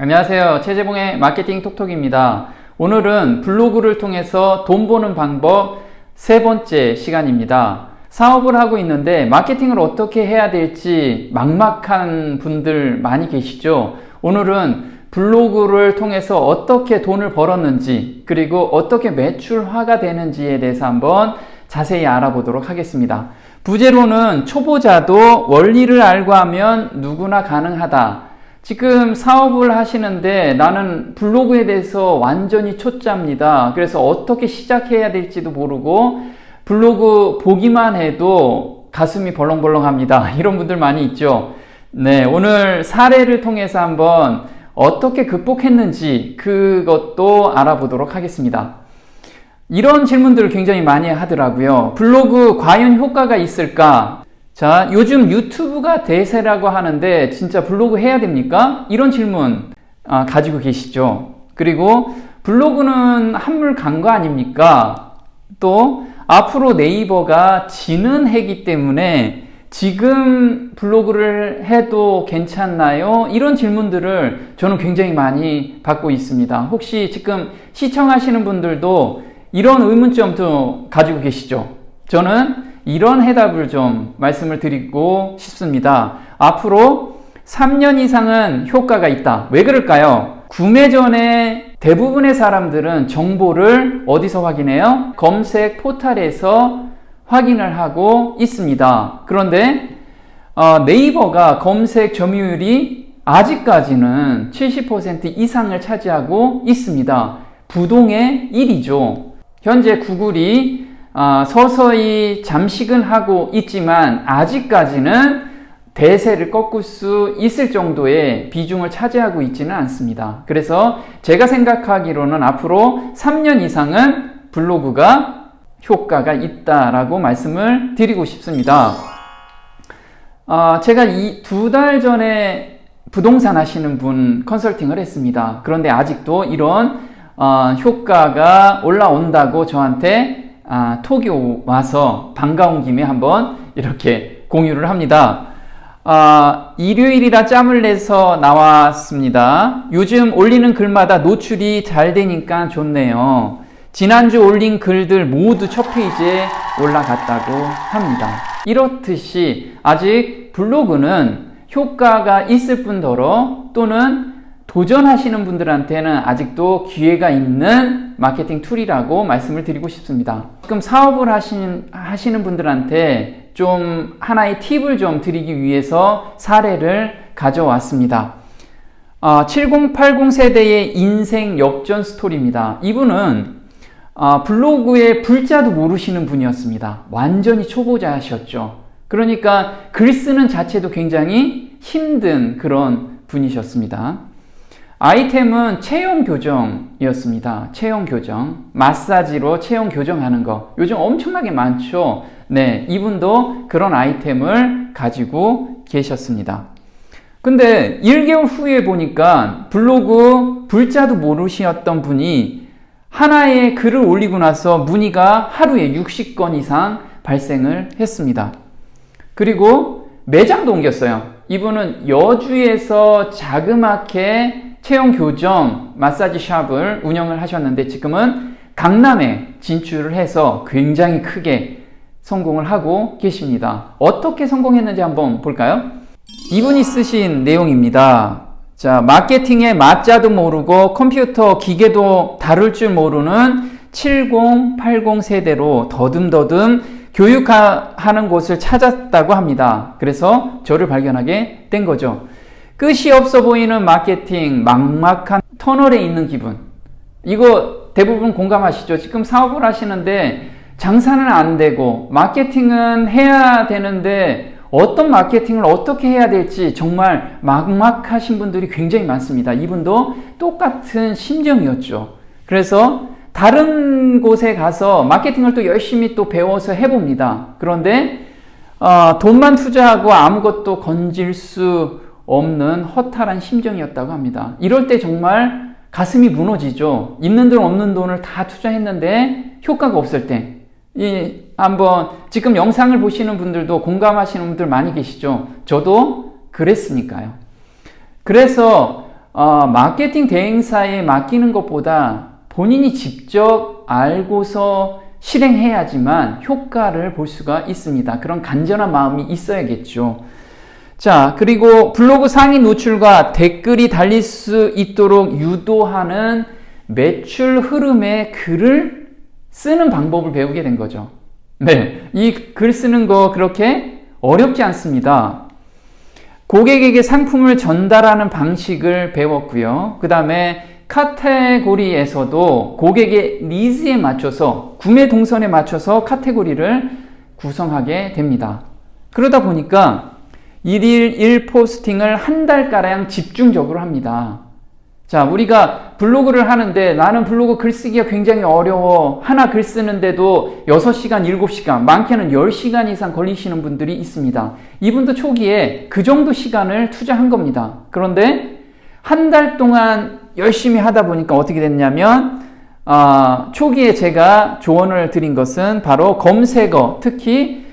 안녕하세요. 최재봉의 마케팅 톡톡입니다. 오늘은 블로그를 통해서 돈 버는 방법 세 번째 시간입니다. 사업을 하고 있는데 마케팅을 어떻게 해야 될지 막막한 분들 많이 계시죠? 오늘은 블로그를 통해서 어떻게 돈을 벌었는지 그리고 어떻게 매출화가 되는지에 대해서 한번 자세히 알아보도록 하겠습니다. 부제로는 초보자도 원리를 알고 하면 누구나 가능하다. 지금 사업을 하시는데 나는 블로그에 대해서 완전히 초짜입니다. 그래서 어떻게 시작해야 될지도 모르고 블로그 보기만 해도 가슴이 벌렁벌렁합니다. 이런 분들 많이 있죠. 네, 오늘 사례를 통해서 한번 어떻게 극복했는지 그것도 알아보도록 하겠습니다. 이런 질문들을 굉장히 많이 하더라고요. 블로그 과연 효과가 있을까? 자, 요즘 유튜브가 대세라고 하는데 진짜 블로그 해야 됩니까? 이런 질문 가지고 계시죠. 그리고 블로그는 한물 간 거 아닙니까? 또 앞으로 네이버가 지는 해기 때문에 지금 블로그를 해도 괜찮나요? 이런 질문들을 저는 굉장히 많이 받고 있습니다. 혹시 지금 시청하시는 분들도 이런 의문점도 가지고 계시죠? 저는 이런 해답을 좀 말씀을 드리고 싶습니다. 앞으로 3년 이상은 효과가 있다. 왜 그럴까요? 구매 전에 대부분의 사람들은 정보를 어디서 확인해요? 검색 포털에서 확인을 하고 있습니다. 그런데 네이버가 검색 점유율이 아직까지는 70% 이상을 차지하고 있습니다. 부동의 1위죠. 현재 구글이 서서히 잠식은 하고 있지만 아직까지는 대세를 꺾을 수 있을 정도의 비중을 차지하고 있지는 않습니다. 그래서 제가 생각하기로는 앞으로 3년 이상은 블로그가 효과가 있다라고 말씀을 드리고 싶습니다. 제가 2달 전에 부동산 하시는 분 컨설팅을 했습니다. 그런데 아직도 이런 효과가 올라온다고 저한테 톡이 와서 반가운 김에 한번 이렇게 공유를 합니다. 일요일이라 짬을 내서 나왔습니다. 요즘 올리는 글마다 노출이 잘 되니까 좋네요. 지난주 올린 글들 모두 첫 페이지에 올라갔다고 합니다. 이렇듯이 아직 블로그는 효과가 있을 뿐더러 또는 도전하시는 분들한테는 아직도 기회가 있는 마케팅 툴이라고 말씀을 드리고 싶습니다. 지금 사업을 하시는 분들한테 좀 하나의 팁을 좀 드리기 위해서 사례를 가져왔습니다. 7080 세대의 인생 역전 스토리입니다. 이분은 블로그에 불자도 모르시는 분이었습니다. 완전히 초보자셨죠. 그러니까 글 쓰는 자체도 굉장히 힘든 그런 분이셨습니다. 아이템은 체형 교정이었습니다. 체형 교정. 마사지로 체형 교정하는 거. 요즘 엄청나게 많죠. 네, 이분도 그런 아이템을 가지고 계셨습니다. 근데 1개월 후에 보니까 블로그 불자도 모르셨던 분이 하나의 글을 올리고 나서 문의가 하루에 60건 이상 발생을 했습니다. 그리고 매장도 옮겼어요. 이분은 여주에서 자그맣게 체형 교정 마사지 샵을 운영을 하셨는데 지금은 강남에 진출을 해서 굉장히 크게 성공을 하고 계십니다. 어떻게 성공했는지 한번 볼까요? 이분이 쓰신 내용입니다. 자, 마케팅의 마자도 모르고 컴퓨터 기계도 다룰 줄 모르는 7080 세대로 더듬더듬 교육하는 곳을 찾았다고 합니다. 그래서 저를 발견하게 된 거죠. 끝이 없어 보이는 마케팅, 막막한 터널에 있는 기분. 이거 대부분 공감하시죠? 지금 사업을 하시는데 장사는 안 되고 마케팅은 해야 되는데 어떤 마케팅을 어떻게 해야 될지 정말 막막하신 분들이 굉장히 많습니다. 이분도 똑같은 심정이었죠. 그래서 다른 곳에 가서 마케팅을 또 열심히 또 배워서 해봅니다. 그런데 돈만 투자하고 아무것도 건질 수 없는 허탈한 심정이었다고 합니다. 이럴 때 정말 가슴이 무너지죠. 있는 돈 없는 돈을 다 투자했는데 효과가 없을 때 한번 지금 영상을 보시는 분들도 공감하시는 분들 많이 계시죠. 저도 그랬으니까요. 그래서 마케팅 대행사에 맡기는 것보다 본인이 직접 알고서 실행해야지만 효과를 볼 수가 있습니다. 그런 간절한 마음이 있어야겠죠. 자, 그리고 블로그 상위 노출과 댓글이 달릴 수 있도록 유도하는 매출 흐름의 글을 쓰는 방법을 배우게 된 거죠. 네, 이 글 쓰는 거 그렇게 어렵지 않습니다. 고객에게 상품을 전달하는 방식을 배웠고요. 그 다음에 카테고리에서도 고객의 니즈에 맞춰서, 구매 동선에 맞춰서 카테고리를 구성하게 됩니다. 그러다 보니까 1일 1포스팅을 한 달가량 집중적으로 합니다. 자, 우리가 블로그를 하는데 나는 블로그 글쓰기가 굉장히 어려워. 하나 글 쓰는데도 6시간, 7시간, 많게는 10시간 이상 걸리시는 분들이 있습니다. 이분도 초기에 그 정도 시간을 투자한 겁니다. 그런데 한 달 동안 열심히 하다 보니까 어떻게 됐냐면 초기에 제가 조언을 드린 것은 바로 검색어, 특히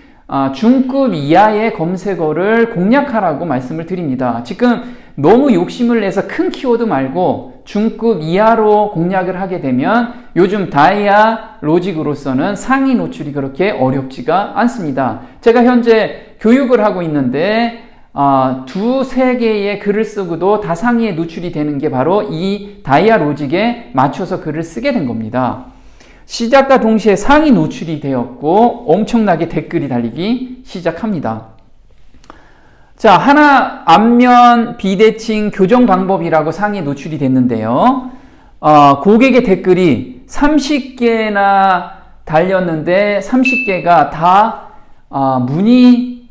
중급 이하의 검색어를 공략하라고 말씀을 드립니다. 지금 너무 욕심을 내서 큰 키워드 말고 중급 이하로 공략을 하게 되면 요즘 다이아 로직으로서는 상위 노출이 그렇게 어렵지가 않습니다. 제가 현재 교육을 하고 있는데 두세 개의 글을 쓰고도 다상위에 노출이 되는 게 바로 이 다이아 로직에 맞춰서 글을 쓰게 된 겁니다. 시작과 동시에 상위 노출이 되었고 엄청나게 댓글이 달리기 시작합니다. 자, 하나 앞면 비대칭 교정 방법이라고 상위에 노출이 됐는데요. 고객의 댓글이 30개나 달렸는데 30개가 다 문의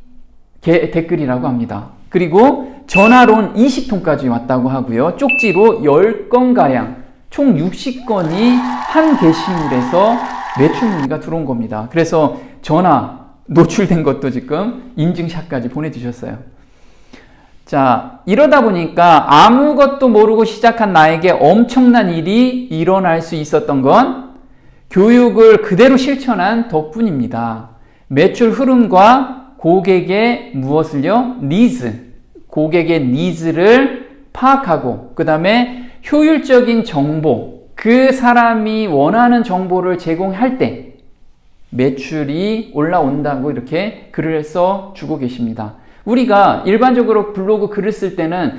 댓글이라고 합니다. 그리고 전화론 20통까지 왔다고 하고요. 쪽지로 10건가량, 총 60건이 한 게시물에서 매출 문의가 들어온 겁니다. 그래서 전화 노출된 것도 지금 인증샷까지 보내주셨어요. 자, 이러다 보니까 아무것도 모르고 시작한 나에게 엄청난 일이 일어날 수 있었던 건 교육을 그대로 실천한 덕분입니다. 매출 흐름과 고객의 무엇을요? 니즈. 고객의 니즈를 파악하고 그 다음에 효율적인 정보, 그 사람이 원하는 정보를 제공할 때 매출이 올라온다고 이렇게 글을 써주고 계십니다. 우리가 일반적으로 블로그 글을 쓸 때는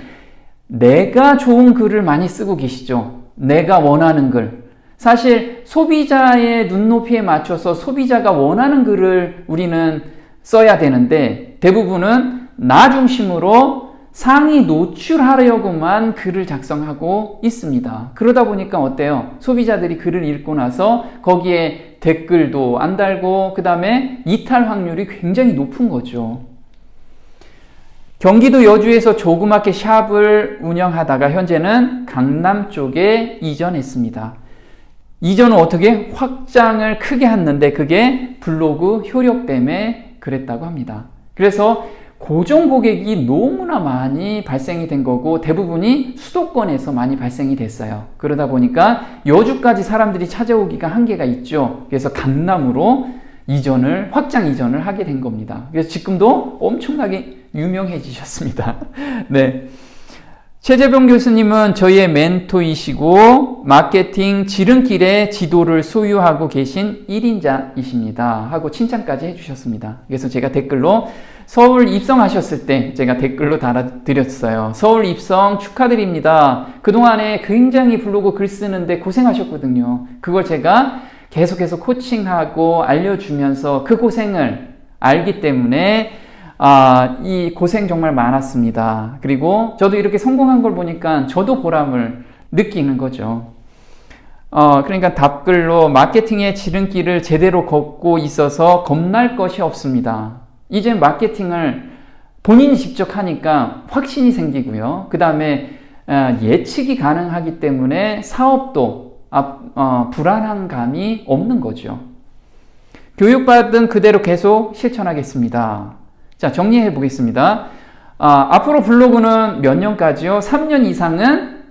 내가 좋은 글을 많이 쓰고 계시죠. 내가 원하는 글. 사실 소비자의 눈높이에 맞춰서 소비자가 원하는 글을 우리는 써야 되는데 대부분은 나 중심으로 상위 노출하려고만 글을 작성하고 있습니다. 그러다 보니까 어때요? 소비자들이 글을 읽고 나서 거기에 댓글도 안 달고 그 다음에 이탈 확률이 굉장히 높은 거죠. 경기도 여주에서 조그맣게 샵을 운영하다가 현재는 강남 쪽에 이전했습니다. 이전은 어떻게? 확장을 크게 했는데 그게 블로그 효력 때문에 그랬다고 합니다. 그래서 고정 고객이 너무나 많이 발생이 된 거고 대부분이 수도권에서 많이 발생이 됐어요. 그러다 보니까 여주까지 사람들이 찾아오기가 한계가 있죠. 그래서 강남으로 확장 이전을 하게 된 겁니다. 그래서 지금도 엄청나게 유명해지셨습니다. 네. 최재병 교수님은 저희의 멘토이시고 마케팅 지름길의 지도를 소유하고 계신 1인자이십니다. 하고 칭찬까지 해주셨습니다. 그래서 제가 댓글로 서울 입성하셨을 때 제가 댓글로 달아드렸어요. 서울 입성 축하드립니다. 그동안에 굉장히 블로그 글 쓰는데 고생하셨거든요. 그걸 제가 계속해서 코칭하고 알려주면서 그 고생을 알기 때문에 이 고생 정말 많았습니다. 그리고 저도 이렇게 성공한 걸 보니까 저도 보람을 느끼는 거죠. 그러니까 답글로 마케팅의 지름길을 제대로 걷고 있어서 겁날 것이 없습니다. 이제 마케팅을 본인이 직접 하니까 확신이 생기고요. 그 다음에 예측이 가능하기 때문에 사업도 불안한 감이 없는 거죠. 교육받은 그대로 계속 실천하겠습니다. 자, 정리해 보겠습니다. 앞으로 블로그는 몇 년까지요? 3년 이상은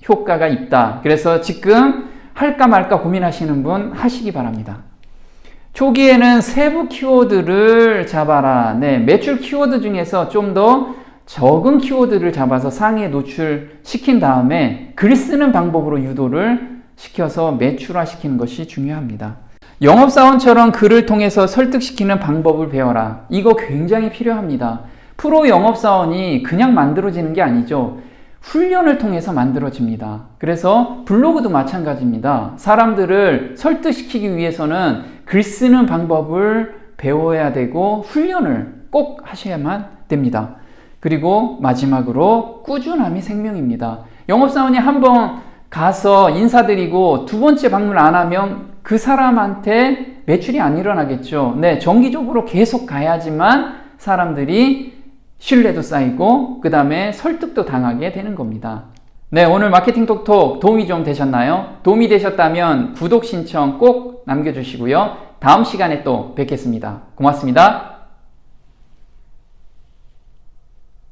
효과가 있다. 그래서 지금 할까 말까 고민하시는 분 하시기 바랍니다. 초기에는 세부 키워드를 잡아라. 네, 매출 키워드 중에서 좀 더 적은 키워드를 잡아서 상위에 노출시킨 다음에 글 쓰는 방법으로 유도를 시켜서 매출화시키는 것이 중요합니다. 영업사원처럼 글을 통해서 설득시키는 방법을 배워라. 이거 굉장히 필요합니다. 프로 영업사원이 그냥 만들어지는 게 아니죠. 훈련을 통해서 만들어집니다. 그래서 블로그도 마찬가지입니다. 사람들을 설득시키기 위해서는 글 쓰는 방법을 배워야 되고 훈련을 꼭 하셔야만 됩니다. 그리고 마지막으로 꾸준함이 생명입니다. 영업사원이 한번 가서 인사드리고 두 번째 방문 안 하면 그 사람한테 매출이 안 일어나겠죠. 네, 정기적으로 계속 가야지만 사람들이 신뢰도 쌓이고 그 다음에 설득도 당하게 되는 겁니다. 네, 오늘 마케팅 톡톡 도움이 좀 되셨나요? 도움이 되셨다면 구독 신청 꼭 남겨주시고요. 다음 시간에 또 뵙겠습니다. 고맙습니다.